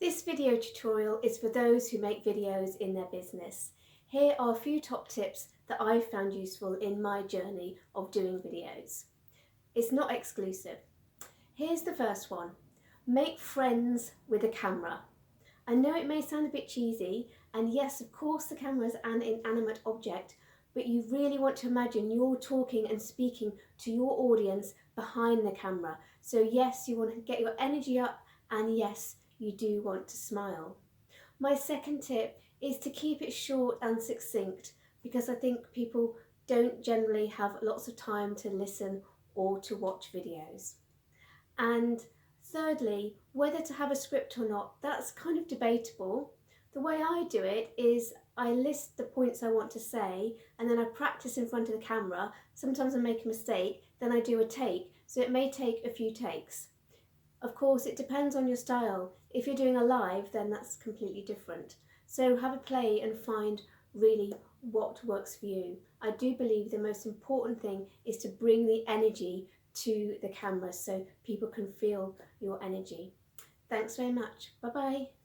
This video tutorial is for those who make videos in their business. Here are a few top tips that I've found useful in my journey of doing videos. It's not exclusive. Here's the first one. Make friends with a camera. I know it may sound a bit cheesy, and yes, of course the camera is an inanimate object, but you really want to imagine you're talking and speaking to your audience behind the camera. So yes, you want to get your energy up, and yes, you do want to smile. My second tip is to keep it short and succinct, because I think people don't generally have lots of time to listen or to watch videos. And thirdly, whether to have a script or not, that's kind of debatable. The way I do it is I list the points I want to say, and then I practice in front of the camera. Sometimes I make a mistake, then I do a take, so it may take a few takes. Of course, it depends on your style. If you're doing a live, then that's completely different. So have a play and find really what works for you. I do believe the most important thing is to bring the energy to the camera so people can feel your energy. Thanks very much. Bye-bye.